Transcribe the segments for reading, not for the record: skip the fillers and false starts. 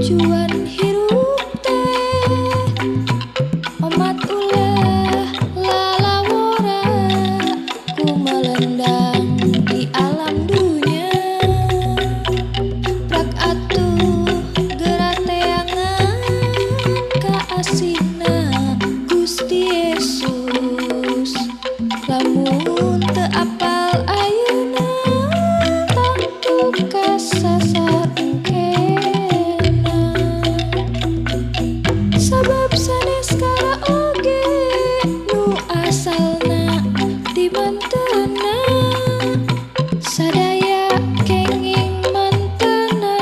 tujuan hirup teh omat ulah lalawora ku melendang di alam dunia prak atuh gerak teangan ka asina Gusti Yesus lamun teu apal ayeuna tangtu kasasar engkena sabab sanes karaoge nu asalna di mantena sadaya kenging mantena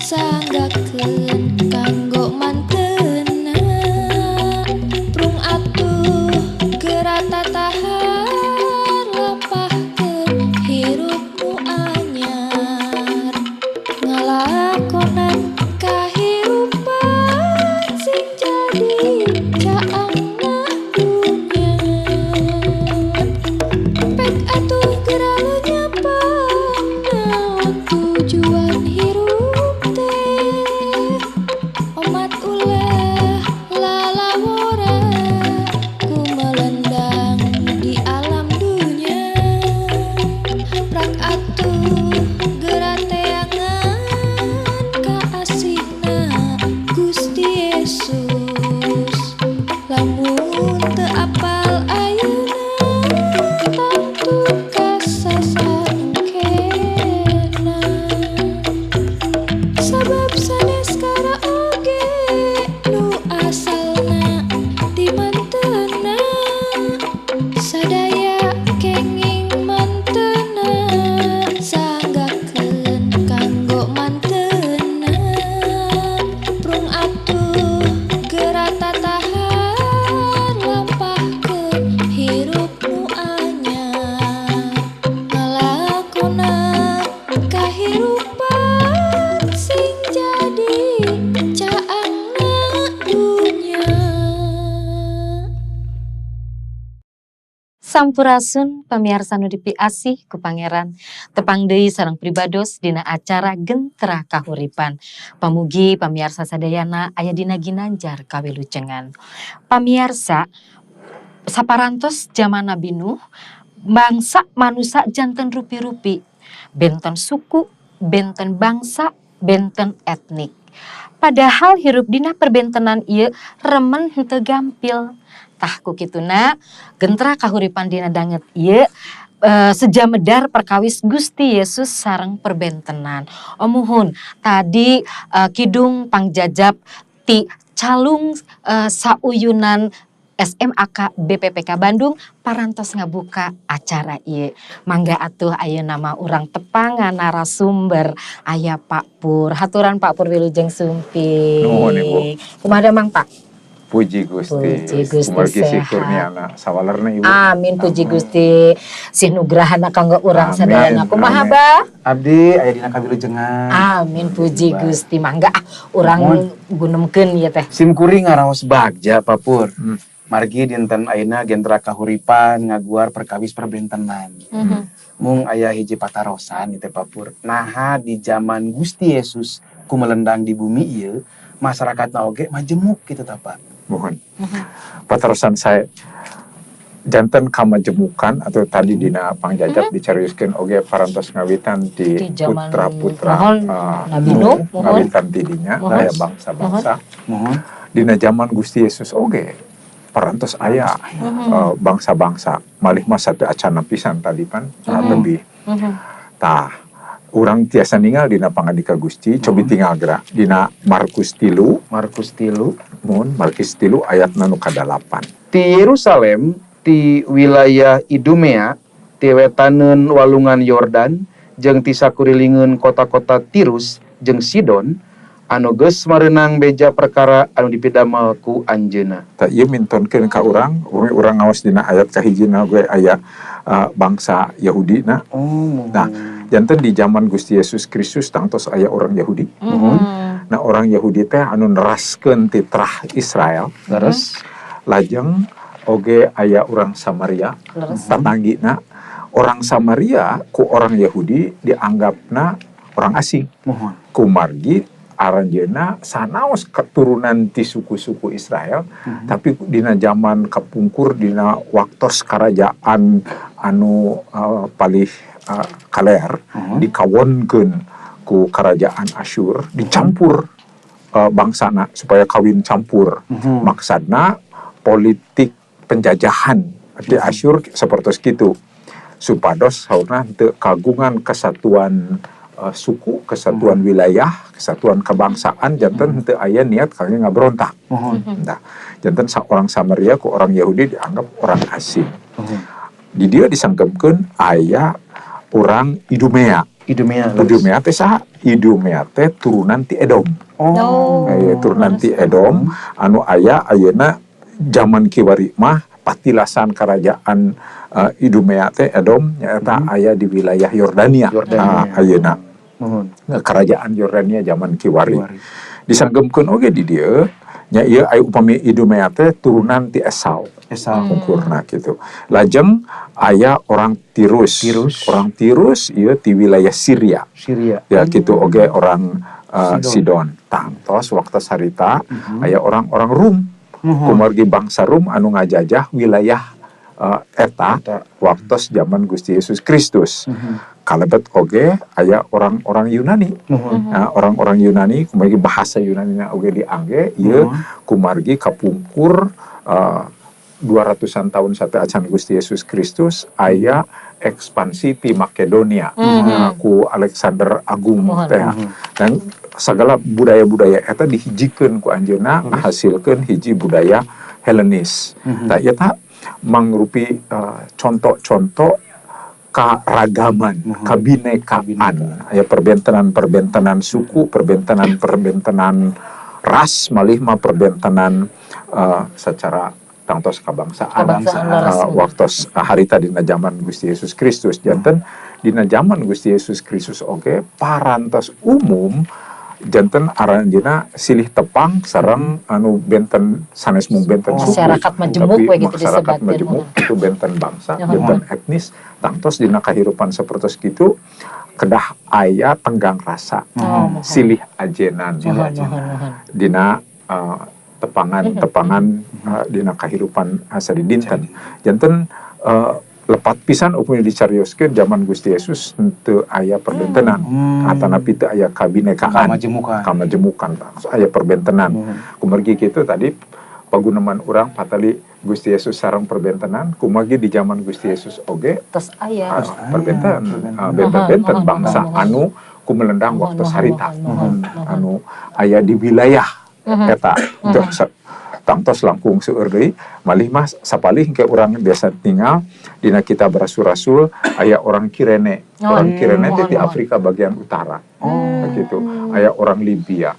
sanggakeun kanggo mantena prung atuh geura tatahar lampahkeun hirup nu anyar ngalakonan kahirupan sing jadi caangna dunya pek atuh geura nyapa naon tujuan hirup teh omat ulah lalawora ku melendang di alam dunya prak atuh geura teangan ka asihna Gusti Yesus lamun teu apal ayeuna tangtu kasasar engkena sabab sanes karaoge nu asalna di mantena sadaya kenging mantena sanggakeun kanggo mantena prung atuh geura tatahar lampahkeun hirup nu anyar ngalakonan kahirupan sing jadi caangna dunya. Sampurasun pamiarsa nu dipiasih ku Pangeran tepang deui sareng pribados dina acara Gentra Kahuripan. Pamugi pamiarsa sadayana aya dina ginanjar kawilujengan. Pamiarsa saparantos zaman Nabi Nuh bangsa manusia janten rupi-rupi, benten suku, benten bangsa, benten etnik. Padahal hirup dina perbentenan ieu remen henteu gampil. Tah ku kituna Gentra Kahuripan dina danget ieu sejamedar perkawis Gusti Yesus sareng perbentenan. Muhun tadi kidung pangjajab ti calung sauyunan SMAK BPPK Bandung parantos ngabuka acara ieu. Mangga atuh ayeuna mah urang tepangan narasumber aya Pak Pur. Haturan Pak Pur wilujeng sumping. Nuhun Ibu. Kumaha mang Pak? Puji Gusti. Puji Gusti Kumargi sehat. kurniana sawalerna Ibu. Amin puji Gusti. Sih nugrahana kanggo urang Amin, sadayana. Kumaha amin. Bah? Abdi aya dina kawilujengan. Amin puji Baik. Gusti. Mangga urang gunemkeun ieu teh. Sim kuring ngaraos bagja Papur. Margi dinten ayeuna Gentra Kahuripan ngaguar perkawis perbentenan. Mung aya hiji patarosan ieu teh Papur. Naha di zaman Gusti Yesus kumelendang di bumi ieu, masyarakatna oge majemuk kitu tah Pak. Mohon. Paterusan saya janten kamajemukan atau tadi dina pangjajab dicariuskeun oge parantos ngawitan Di di zaman putra-putra mohon, Nabi Nuh, mohon. ngawitan tidinya Mohon. aya bangsa-bangsa. Mohon. Dina zaman Gusti Yesus oge parantos aya bangsa-bangsa malih mah satu acana pisan tadi pan lebih. Tah urang tiasa ninggal dina pangandika Gusti cobi tinggal gerak dina Markus 3 Markus 3 mun Markus 3 ayatna nu ka-8. ti Yerusalem ti wilayah Idumea ti wetaneun walungan Yordan jeung ti sakurilingeun kota-kota Tirus jeung Sidon anu geus mareunang beja perkara anu dipidamel ku anjeunna. Tak ieu mintonkeun ka urang ngaos dina ayat kahijina gue aya bangsa Yahudi na. Nah, janten di zaman Gusti Yesus Kristus tangtos aya orang Yahudi. Nah, orang Yahudi teh anu neraskeun titrah Israel. Leres Lajeng oge aya orang Samaria. Tatanggina orang Samaria ku orang Yahudi dianggapna orang asing. mohon. Kumargi aranjeuna sanaos keturunan ti suku-suku Israel, tapi dina zaman kapungkur dina waktos kerajaan anu palih kaler dikawonkeun ku kerajaan Asyur, dicampur bangsana supaya kawin campur. Maksudna politik penjajahan di Asyur seperti itu, supados saurna teu kagungan kesatuan suku, kesatuan wilayah, kesatuan kebangsaan, janten teu aya niat kangge ngabrontak. Nah, janten orang Samaria ku orang Yahudi dianggap orang asing. Di dia disangkepkeun aya orang Idumea. Idumea teh saha? Idumea teh turunan ti Edom. Turunan ti Edom anu aya ayeuna zaman kiwari mah patilasan kerajaan Idumea teh Edom nyaeta aya di wilayah Yordania. Ayeuna kerajaan Yordania zaman kiwari. Disanggemkeun oge di dieu nya ieu aya upami Idumea teh turunan ti Esauungkurna gitu. Lajeng aya orang Tirus. Orang Tirus ieu ti wilayah Syria. Ya gitu oge orang Sidon. Tangtos waktu sarita aya orang-orang Rum. Kumargi bangsa Rum anu ngajajah wilayah eta waktos zaman Gusti Yesus Kristus. Kalebet oge aya orang-orang Yunani. Nah, orang-orang Yunani kumargi bahasa Yunani oge diangge ieu kumargi kapungkur 200-an tahun sateacan Gusti Yesus Kristus aya ekspansi ti Makedonia ku Alexander Agung teh. Dan segala budaya-budaya eta dihijikeun ku anjeunna ngahasilkeun hiji budaya Helenis. Tah eta mangrupi contoh-contoh keragaman, kebinekaan, aya perbentenan suku, perbentenan ras, malih mah perbentenan secara tangtos kebangsaan. Waktos harita dina zaman Gusti Yesus Kristus, janten dina zaman Gusti Yesus Kristus oge parantos umum janten aranjeuna silih tepang sareng anu benten sanes mung benten suku, masyarakat majemuk we gitu masyarakat disebutkeun. majemuk itu benten bangsa, benten etnis, tangtos dina kahirupan sapertos kitu kedah aya tenggang rasa, silih ajenan dina tepangan dina kahirupan sadidinten. Janten lepat pisan upami dicarioskeun zaman Gusti Yesus teu aya perbentenan, atanapi teu aya kabinekaan, kamajemukan, aya perbentenan. Kumargi kitu tadi paguneman urang patali Gusti Yesus sareng perbentenan, kumargi di zaman Gusti Yesus oge Tos aya benten bangsa anu kumelendang waktu harita, anu aya di wilayah eta tangtos langkung seueur deui malih mah sapalih ke urang biasa tinggal dina kita berasul-rasul aya orang Kirene. Orang Kirene di Afrika bagian utara. Begitu. Aya orang Libya.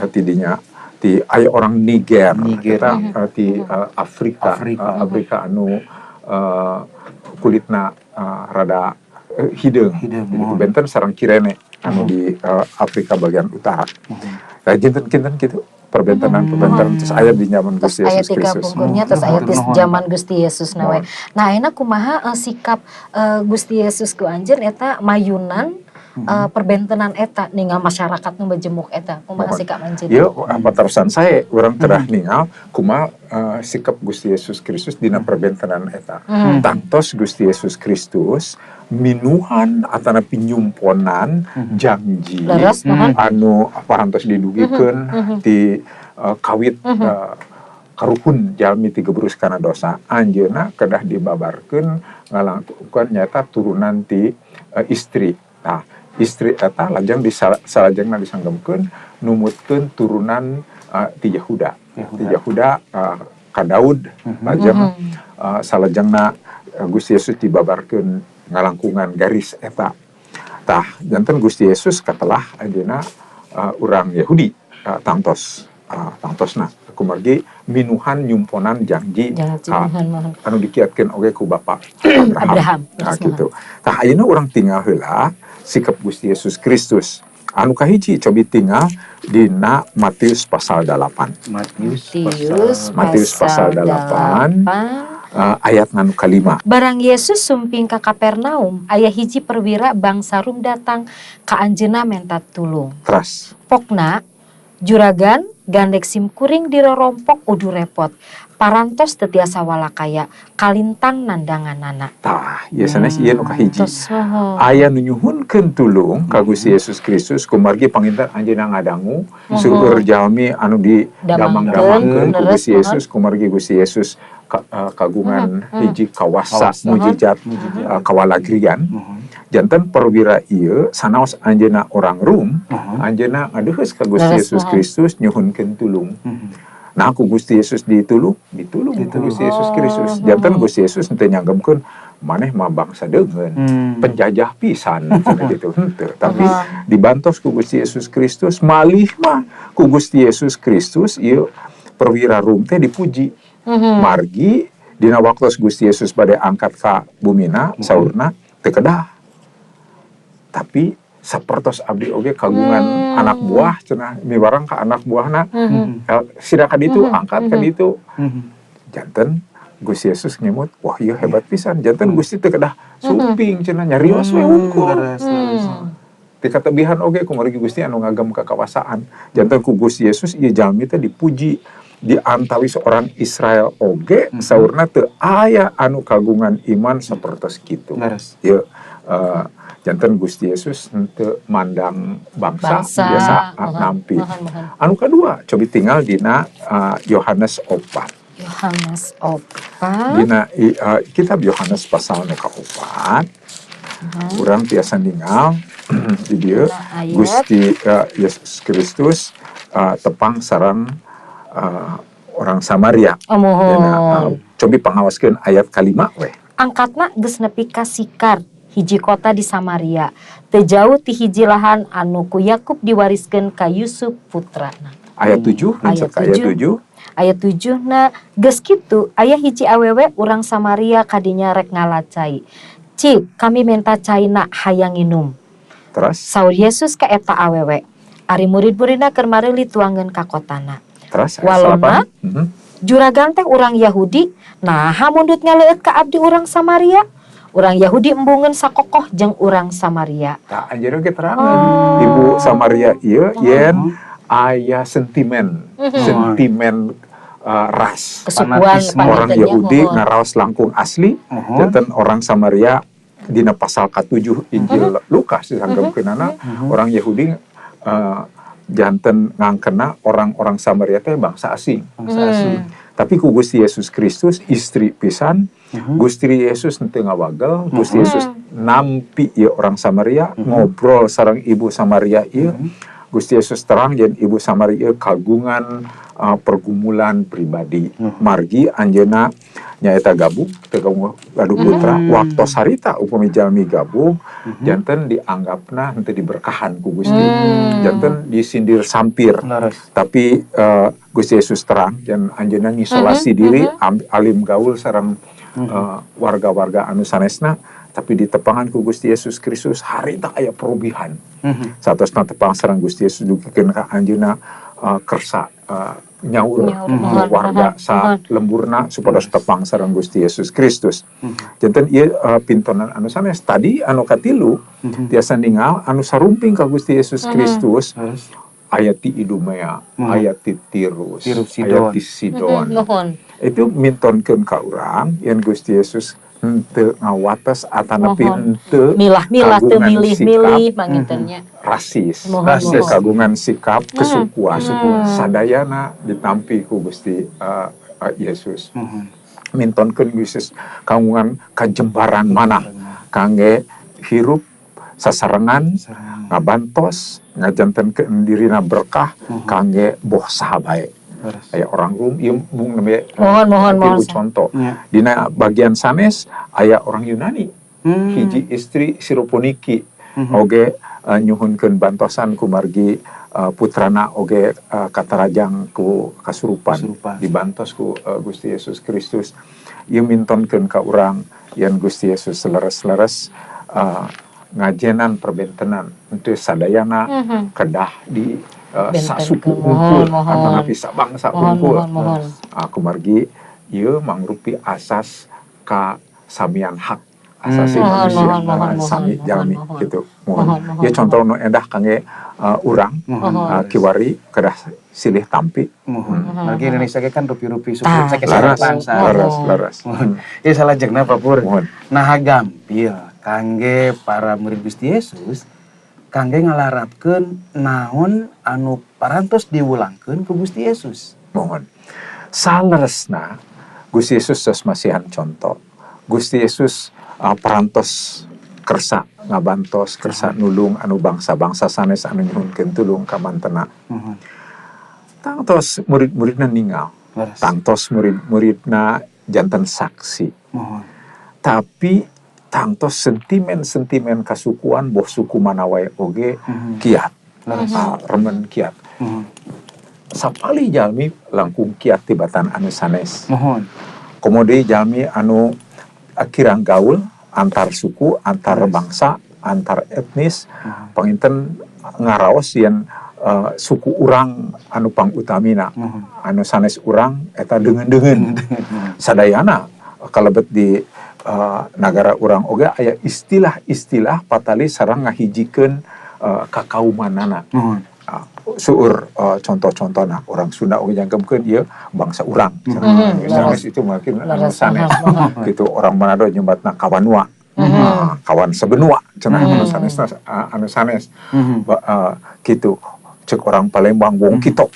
Tidinya aya orang Niger. Kita di Afrika anu kulitna rada hideung. Benten sareng Kirene anu di Afrika bagian utara. Nah, kinten gitu. Perbentenan terus aya di zaman Gusti Yesus Kristus. Terus aya di zaman Gusti Yesus nawe. Nah, ayeuna kumaha sikap Gusti Yesus ku anjeun eta mayunan perbentenan eta ningal masyarakat nu bejemuk eta. Kumaha sikap anjeun? Ieu paterosan sae urang terah ningal kumaha sikap Gusti Yesus Kristus dina perbentenan eta. Tangtos Gusti Yesus Kristus minuhan atanapi nyumponan janji anu parantos didugikeun ti kawit karuhun jalmi ti gebrus kana dosa anjeunna kedah dibabarkeun ngalangkukeun nyata turunan ti istri. Nah, istri eta lajeng salajengna disanggemkeun numutkeun turunan ti Yehuda. Ti Yehuda ka Daud lajeng salajengna Gusti Yesus dibabarkeun ngalangkungan garis eta. Tah janten Gusti Yesus katelah ajeuna urang Yahudi tangtosna kumargi minuhan nyumponan janji anu dikiatkeun oge ku Bapa Abraham. Nah gitu. Tah ayeuna urang tinggal heula sikap Gusti Yesus Kristus. Anu kahiji cobi tinggal dina Matius pasal 8. Matius pasal 8 ayat nganu kalima. Barang Yesus sumping ka Kapernaum, aya hiji perwira bangsa Rum datang ka anjeunna menta tulung. Teras. Pokna juragan gandek sim kuring dirorompok udu repot. Parantos teu tiasa walakaya kalintang nandanganana. Tah, ieu sanes ieu nu kahiji. Tos Aya nu nyuhunkeun tulung ka Gusti Yesus Kristus kumargi panginten anjeunna ngadangu seueur jalmi anu di damang-damangkeun ku Gusti Yesus kumargi Gusti Yesus kagungan hiji kawasa mujizat kawalagrian. Janten perwira ieu sanaos anjeunna orang Rum, anjeunna ngadeuheus ka Gusti Yesus Kristus nyuhunkeun tulung. Nah, ku Gusti Yesus ditulung ku Gusti Yesus Kristus. Janten Gusti Yesus teu nyanggemkeun maneh mah bangsa deungeun, penjajah pisan gitu. Henteu, tapi dibantos ku Gusti Yesus Kristus, malih mah ku Gusti Yesus Kristus ieu perwira Rum teh dipuji. Margi dina waktos Gusti Yesus bade angkat ka bumina saurna teu kedah. Tapi sapertos abdi oge kagungan anak buah cenah mibarang ka anak buahna sida ka ditu angkat ka ditu. Janten Gusti Yesus nyemut, wah ieu hebat pisan. Janten Gusti teu kedah sumping cenah nyarios we unggul. Ti katebihan oge kumargi Gusti anu ngagem kakawasaan. Janten ku Gusti Yesus ieu jalmi teh dipuji di antawis orang Israel oge saurna teu aya anu kagungan iman sapertos kitu. Ieu janten Gusti Yesus henteu mandang bangsa biasa nampi. Anu kadua cobi tinggal dina Yohanes 4. Yohanes 4. Dina kitab Yohanes pasal nu ka-4. Urang tiasa ningal di dieu Gusti Yesus Kristus tepang sareng orang Samaria. Cobi pangawaskeun ayat kalima we. Angkatna geus nepi ka Sikar, hiji kota di Samaria, teu jauh ti hiji lahan anu ku Yakub diwariskeun ka Yusuf putrana. Ayat 7, ayat 7. Ayat 7 na geus kitu aya hiji awewe urang Samaria kadinya rek ngalacai. Cik, kami minta caina hayang nginum. Terus Saur Yesus ka eta awewe, ari murid-muridna keur marili tuangeun ka kotana. terus Walona juragan teh urang Yahudi, naha mundut ngaleueut ka abdi urang Samaria. Urang Yahudi embungeun sakokoh jeung urang Samaria. Tah anjeun ge terangan ibu Samaria ieu yen aya sentimen ras Kesukuan orang Yahudi ngaraos langkung asli janten orang Samaria dina pasal ka-7 Injil Lukas disanggepkeunana orang Yahudi janten ngangkena orang-orang Samaria teh bangsa asing. Tapi ku Gusti Yesus Kristus istri pisan, Gusti Yesus henteu ngawagel, Gusti Yesus nampi ieu orang Samaria ngobrol sareng ibu Samaria ieu. Gusti Yesus terang yen ibu Samaria kagungan pergumulan pribadi. Margi anjeunna nyaeta gabung gaduh putra waktu sarita upami jalmi gabung janten dianggapna henteu diberkahan ku Gusti. Janten disindir sampir. Tapi Gusti Yesus terang yen anjeunna ngisolasi diri alim gaul sareng warga-warga anu sanesna, tapi di tepangan ku Gusti Yesus Kristus harita aya perubihan. Satosna tepang sareng Gusti Yesus dugikeun ka anjeunna kersa nyaur warga sa lemburna supados tepang sareng Gusti Yesus Kristus. Janten ieu pintonan anu sanes tadi anu katilu tiasa ningal anu sarumping ka Gusti Yesus Kristus ayat ti Idumea, ayat ti Tirus, ayat ti Sidon. Itu mintonkeun ka urang yen Gusti Yesus henteu ngawates atanapi henteu milah-milah teu milih-milih pangintennya rasis kagungan sikap kesukuan sadayana ditampi ku Gusti Yesus. Mintonkeun Yesus kagungan kajembaran manah kangge hirup sasarengan ngabantos ngajantenkeun dirina berkah kangge boh sahabae. Aya orang Rum ieu mung nembe mohon contoh. Dina bagian sanes aya orang Yunani. Hiji istri Siroponiki oge nyuhunkeun bantosan kumargi putrana oge katarajang ku kasurupan dibantos ku Gusti Yesus Kristus. Ieu mintonkeun ka urang yen Gusti Yesus leres-leres ngajenan perbentenan henteu sadayana kedah di sasuku unggul atanapi sabangsa unggul. Kumargi ieu mangrupi asas kasamian hak asasi Mohon, manusia mohon, sami mohon, jalmi mohon. gitu. Mohon, Ieu contoh nu endah kangge urang Mohon. kiwari kedah silih tampi. Margi Indonesia ge kan rupi-rupi suku Tah, sakit Laras, bangsa. laras. Ieu salajengna Papur. Mohon. Nah gampil kangge para murid Gusti Yesus kangge ngalarapkeun naon anu parantos diwulangkeun ku Gusti Yesus. Mohon. Saleresna Gusti Yesus tos masihan contoh. Gusti Yesus parantos kersa ngabantos kersa nulung anu bangsa-bangsa sanes anu nyuhunkeun tulung ka mantena. Tangtos murid-muridna ningal. Tangtos murid-muridna janten saksi. Tapi tangtos sentimen-sentimen kasukuan boh suku mana wae oge kiat. Remen kiat. Sapali jalmi langkung kiat tibatan anu sanes. Komodi jalmi anu kirang gaul antar suku, antar bangsa, antar etnis, panginten ngaraos yen suku urang anu pangutamina, anu sanes urang eta deungeun-deungeun. Sadayana kalebet di nagara urang oge aya istilah-istilah patali sareng ngahijikeun kakaumanana. Seueur contoh-contohna orang Sunda oge nyanggemkeun ieu bangsa urang. Sanes itu mungkin anu sanes. Gitu orang Manado nyebutna kawanua. Kawan sebenua cenah anu sanesna anu sanes. Gitu. Cek orang Palembang wong kito.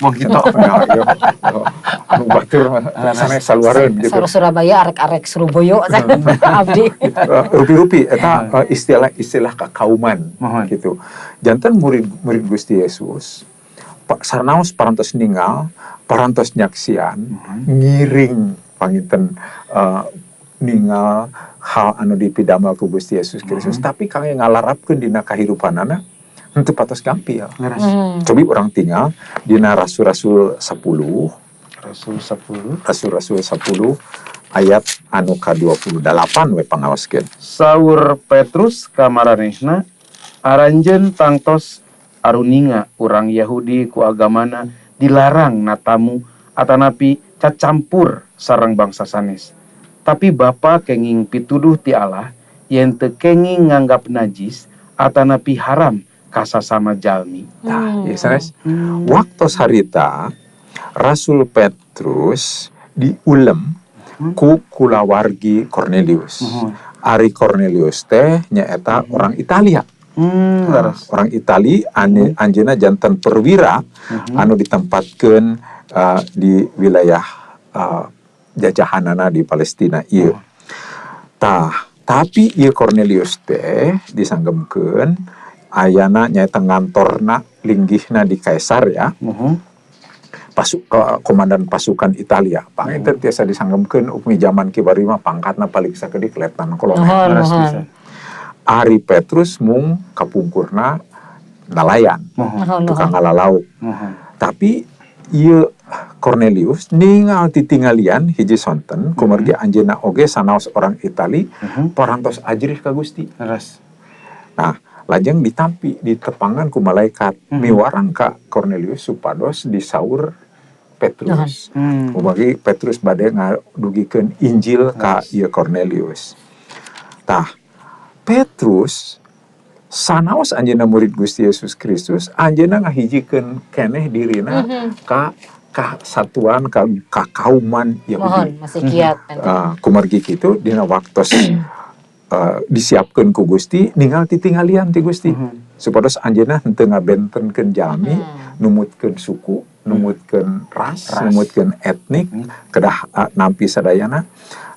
Anu batur sanes saluareun gitu. Surabaya arek-arek Surabaya abdi. Rupi-rupi eta istilah-istilah kakauman gitu. Janten murid Gusti Yesus sarnaos parantos ningal, parantos nyaksian, ngiring panginten ningal hal anu dipidamel ku Gusti Yesus Kristus, tapi kangge ngalarapkeun dina kahirupanana henteu patos gampil. Cobi urang tinggal dina Rasul-rasul 10 ayat anu ka-28 we pangaoskeun. Saur Petrus ka maranehna aranjeun tangtos aruninga urang Yahudi ku agamana dilarang natamu atanapi cacampur sareng bangsa sanes. Tapi Bapa kenging pituduh ti Allah yen teu kenging nganggap najis atanapi haram ka sasama jalmi. Tah, ieu sanes. Waktos harita Rasul Petrus diulem ku kulawargi Cornelius. Ari Cornelius teh nyaeta orang Italia. Orang Itali anjeunna janten perwira anu ditempatkeun di wilayah jajahanana di Palestina ieu. Tah, tapi ieu Cornelius teh disanggemkeun ayana nyaeta ngantorna linggihna di Kaisar ya. Komandan pasukan Italia. Panginten tiasa disanggemkeun upami zaman kibarima pangkatna paling sakedik letnan kolonel. Ari Petrus mung kapungkurna nalayan, tukang ngalalauk. Tapi ieu Cornelius ningal titinggalian hiji sonten kumargi anjeunna oge sanaos orang Itali parantos ajrih ka Gusti. Nah, lajeng ditampi ditepangan ku malaikat miwarang ka Cornelius supados disaur Petrus. Umagi Petrus bade ngadugikeun Injil ka ieu Cornelius. Tah, Petrus sanaos anjeunna murid Gusti Yesus Kristus, anjeunna ngahijikeun keneh dirina ka satuan ka kauman Yahudi. Masih kiat. Kumargi kitu dina waktos disiapkeun ku Gusti ninggal titinggalian ti Gusti. Supados anjeunna henteu ngabentenkeun jalmi, numutkeun suku, numutkeun ras, numutkeun etnik, kedah nampi sadayana.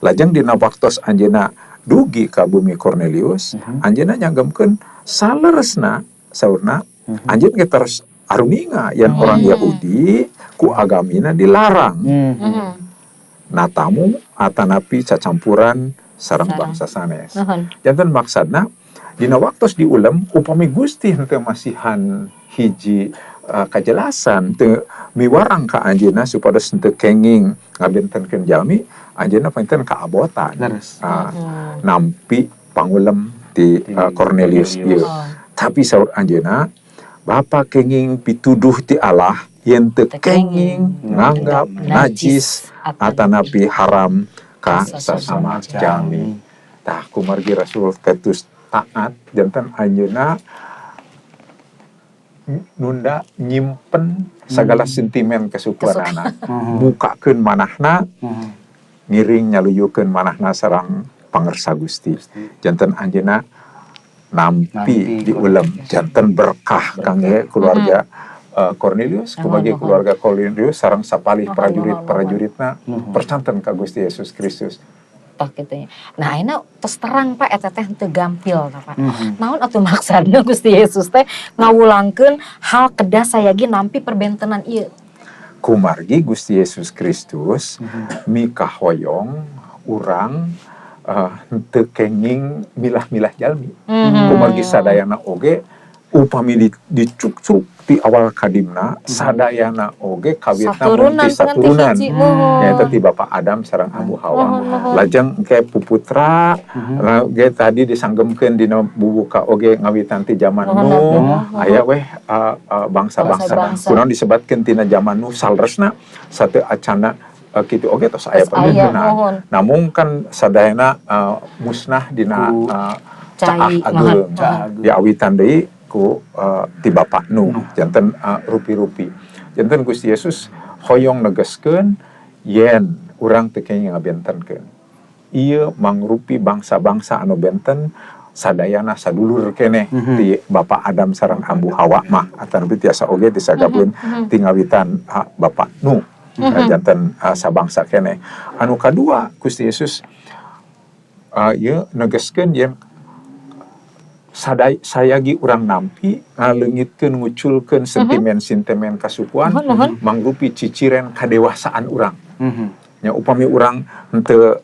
Lajeng dina waktos anjeunna dugi ka bumi Cornelius, anjeunna nyanggemkeun saleresna saurna anjeun ge terus aruninga yang orang Yahudi ku agamina dilarang. Natamu atanapi cacampuran sareng bangsa sanes. Janten maksudna dina waktos diulem upami Gusti henteu masihan hiji kajelasan teu miwarang ka anjeunna supados henteu kenging ngabentenkeun jalmi, anjeunna painten kaabotan. Nampi pangulem ti Cornelius ieu. Tapi saur anjeunna Bapa kenging pituduh ti Allah yen teu kenging nganggap najis atanapi haram ka sasama jalmi. Tah kumargi Rasul ketus taat janten anjeunna nunda nyimpen segala sentimen kesukuanana, bukakeun manahna, ngiring nyaluyukeun manahna sareng pangersa Gusti. Janten anjeunna nampi diulem, janten berkah kangge keluarga Cornelius, kubagi keluarga Cornelius sareng sapalih prajurit-prajuritna percanten ka Gusti Yesus Kristus. Toh gitu ya. Nah, ayeuna tos terang Pak eta teh teu gampil Pak. Naon atuh maksudna Gusti Yesus teh ngawulangkeun hal kedah sayagi nampi perbentenan ieu. Kumargi Gusti Yesus Kristus mikah hoyong urang teu kenging milah-milah jalmi. Kumargi sadayana oge upami dicuk-cuk ti awal kadimna sadayana oge kawitna ti saturunan nyaeta ti Bapak Adam sareng Abu Hawa. Lajeng engke puputra ge tadi disanggemkeun dina bubuka oge ngawitan ti zaman Nuh aya weh bangsa-bangsa kunaon disebatkeun tina zaman Nuh salresna sateu acana kitu oge tos aya perbentenan. Namun kan sadayana musnah dina caah ageung diawitan deui ku ti Bapak Nuh janten rupi-rupi. Janten Gusti Yesus hoyong negeskeun yen urang teu kenging ngabentenkeun. Ieu mangrupi bangsa-bangsa anu benten sadayana sadulur keneh ti Bapak Adam sareng Abu Hawa mah atanepi tiasa oge disagabkeun ti ngawitan Bapak Nuh. Janten sabangsa keneh. Anu kadua Gusti Yesus ieu negeskeun yen sayagi urang nampi ngaleungitkeun nguculkeun sentimen-sentimen kasukuan mangrupi ciciren kadewasaan urang. Nya upami urang henteu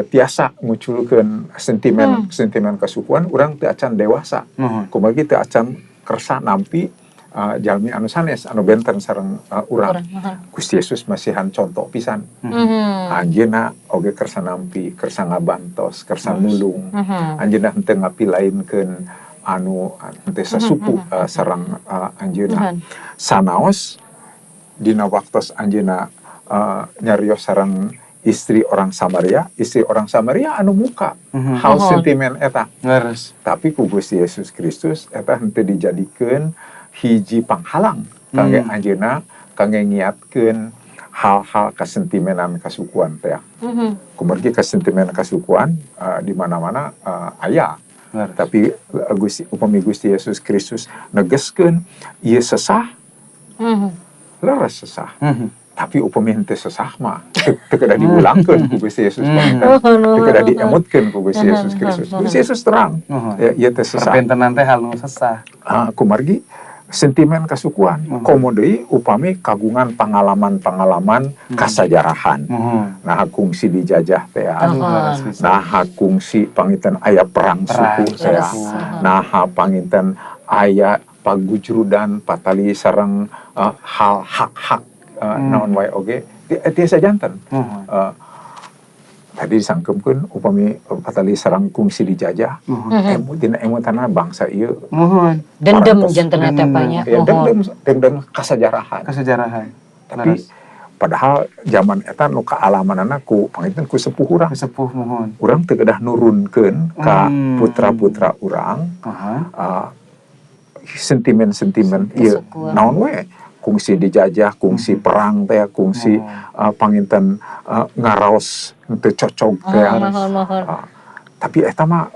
tiasa nguculkeun sentimen kasukuan urang teu acan dewasa. Kumaha teu acan kersa nampi jalmi anu sanes anu benten sareng urang. Gusti Yesus masihan contoh pisan. Anjeunna oge kersa nampi, kersa ngabantos, kersa nulung. Anjeunna henteu ngapilainkeun anu henteu sasupu sareng anjeunna. Sanaos dina waktos anjeunna nyarios sareng istri orang Samaria anu muka hal sentimen eta. Tapi ku Gusti Yesus Kristus eta henteu dijadikeun hiji panghalang kangge anjeunna kangge ngiatkeun hal-hal kasentimenan kasukuan teh. Kumargi kasentimenan kasukuan di mana-mana aya. Tapi upami Gusti Yesus Kristus negeskeun ieu sesah. Leres sesah. Tapi upami henteu sesah mah teu kedah diulangkeun ku Gusti Yesus paminten. Teu kedah diemutkeun ku Gusti Yesus Kristus. Gusti Yesus terang. Ieu teh sesah. Perbentenan teh hal nu sesah. Kumargi sentimen kasukuan komo deui upami kagungan pangalaman-pangalaman kasajarahan. Nah kungsi dijajah teh nah kungsi panginten aya perang suku teh nah panginten aya pagujrudan patali sareng hal hak-hak naon wae oge tiasa janten. Tadi disangkeumkeun upami patali sareng kungsi dijajah dina emutana bangsa ieu dendam janten eta nya dendam kasajarahan. Tapi padahal zaman eta nu kaalamanana ku panginten ku sepuh urang teu kedah nurunkeun ka putra-putra urang sentimen-sentimen ieu naon we kungsi dijajah, kungsi perang teh, kungsi panginten ngaraos teu cocok teh. Tapi eta mah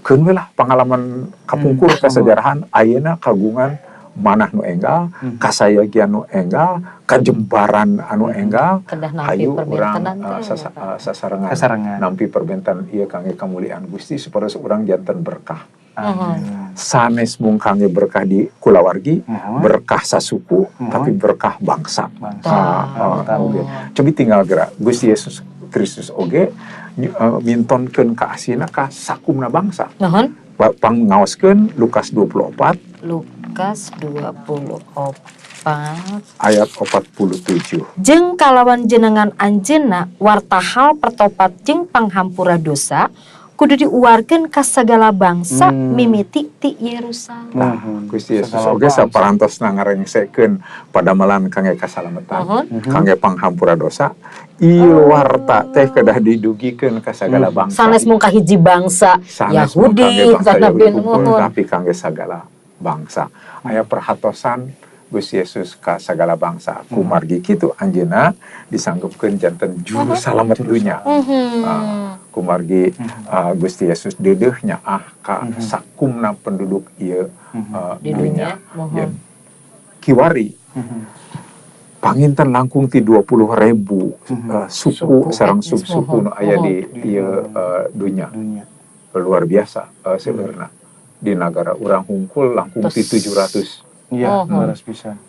keun we lah pengalaman kapungkur kasajarahan ayeuna kagungan manah nu enggal, kasayagian nu enggal, kajembaran anu enggal, hayu urang sasarengan nampi perbentan ieu kangge kamuliaan Gusti supados urang janten berkah. Sanes mung kangge berkah di kulawargi, berkah sasuku, tapi berkah bangsa. Cobi tinggal gerak Gusti Yesus Kristus oge mintonkeun ka asina ka sakumna bangsa. Pangaoskeun Lukas 24 ayat 47. Jeung kalawan jenengan anjeunna warta hal pertopat jeung panghampura dosa kudu diuarkeun ka sagala bangsa mimiti ti Yerusalem. Nah, Gusti Yesus Segala oge bangsa. saparantosna ngarengseukeun padamelan kangge kasalametan, kangge panghampura dosa, ieu warta teh kedah didugikeun ka sagala bangsa. Sanes mung ka hiji bangsa Sanes mung kangge Yahudi, bangsa tapi Yahudi kumpul, tapi kangge sagala bangsa. Aya perhatosan Gusti Yesus ka sagala bangsa. Kumargi kitu anjeunna disanggupkeun janten juru salamet dunya. Kumargi Gusti Yesus deudeuh nyaah ka sakumna penduduk ieu di dunya. dunia. Yen kiwari panginten langkung ti 20.000 suku sareng etnis, sub-suku nu aya di ieu dunya. Luar biasa sebenarnya di negara urang hungkul langkung ti 700 Iya, laras pisan.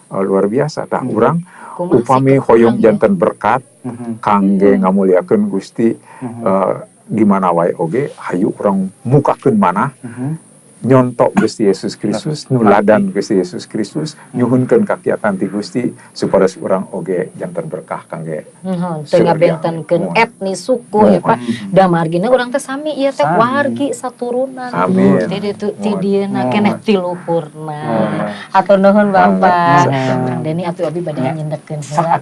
luar biasa tah urang Kumaha upami sih hoyong kurang, janten berkat kangge ngamuliakeun Gusti di mana wae oge hayu urang mukakeun manah nyontok Gusti Yesus Kristus nuladan Gusti Yesus Kristus nyuhunkeun kakiatan ti Gusti supados urang oge janten berkah kangge teu ngabentenkeun etnis suku ya Pak. Da margina urang teh sami ieu teh Sami. wargi saturunan. Amin. Ti dieuna keneh ti luhurna. Hatur nuhun Bapak. Kang Deni atuh abi bade nyendekeun heula.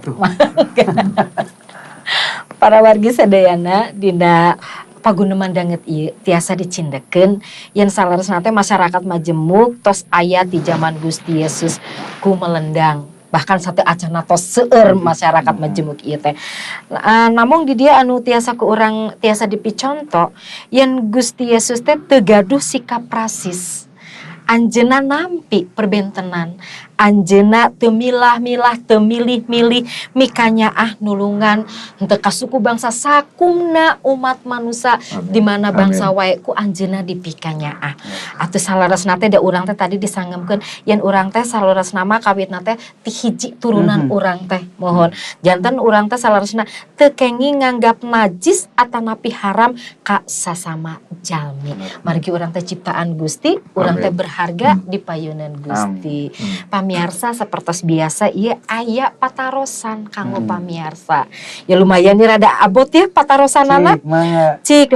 Para wargi sadayana dina paguneman danget ieu tiasa dicindekeun yen salaresna teh masyarakat majemuk tos aya di zaman Gusti Yesus ku melendang bahkan satu acana tos seueur masyarakat majemuk ieu teh. Namun di dia anu tiasa ku urang tiasa dipiconto yen Gusti Yesus teh teu gaduh sikap rasis. Anjeunna nampi perbentenan, anjeunna teu milah-milah, teu milih-milih, mikanyaah nulungan henteu ka suku bangsa sakumna umat manusia di mana bangsa wae ku anjeunna dipikanyaah. Atuh salaresna teh da urang teh tadi disangemkeun yen urang teh salaresna mah kawitna teh ti hiji turunan urang teh mohon. Janten urang teh salaresna teu kenging nganggap najis atanapi haram ka sasama jalmi. Margi urang teh ciptaan Gusti, urang teh berharga di payunan Gusti. Pamiarsa sapertos biasa ieu aya patarosan kanggo pamiarsa. Ya lumayan nih rada abot ya patarosanana. Cik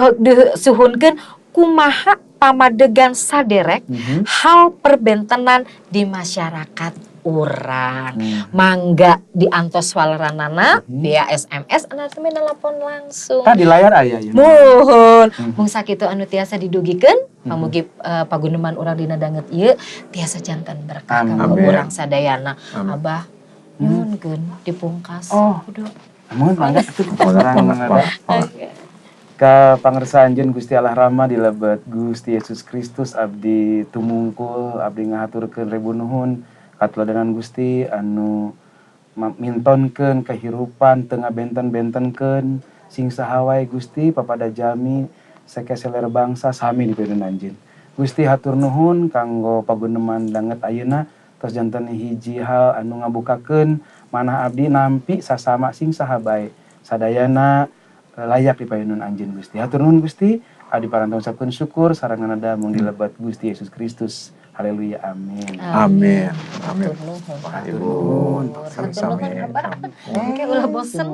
suhunkeun kumaha pamadegan saderek hal perbentenan di masyarakat urang. Mangga diantos waleranana via SMS anu teh nelpon langsung. Di layar aya ya. Mohon mung sakitu anu tiasa didugikeun pamugi paguneman urang dina danget ieu tiasa janten berkah kanggo urang sadayana. Abah nyuhunkeun dipungkas. Kudu. Amun mangga ka pangersa anjeun Gusti Allah Rama dilebet Gusti Yesus Kristus abdi tumungkul abdi ngahaturkeun rebu nuhun katuladenan Gusti anu mintonkeun kehirupan teu ngabenten-bentenkeun sing saha wae Gusti papada jalmi sakeseler bangsa sami di peueun anjeun. Gusti hatur nuhun kanggo paguneman danget ayeuna tos janten hiji hal anu ngabukakeun manah abdi nampi sasama sing saha bae sadayana layak di payunan anjeun Gusti. Hatur nuhun Gusti, abdi parantos ngucapkeun syukur saranganna mung dilebat Gusti Yesus Kristus. Haleluya, amin. Amin. Amin. Hatur nuhun. Hatur nuhun. Hatur nuhun. Ulah bosen.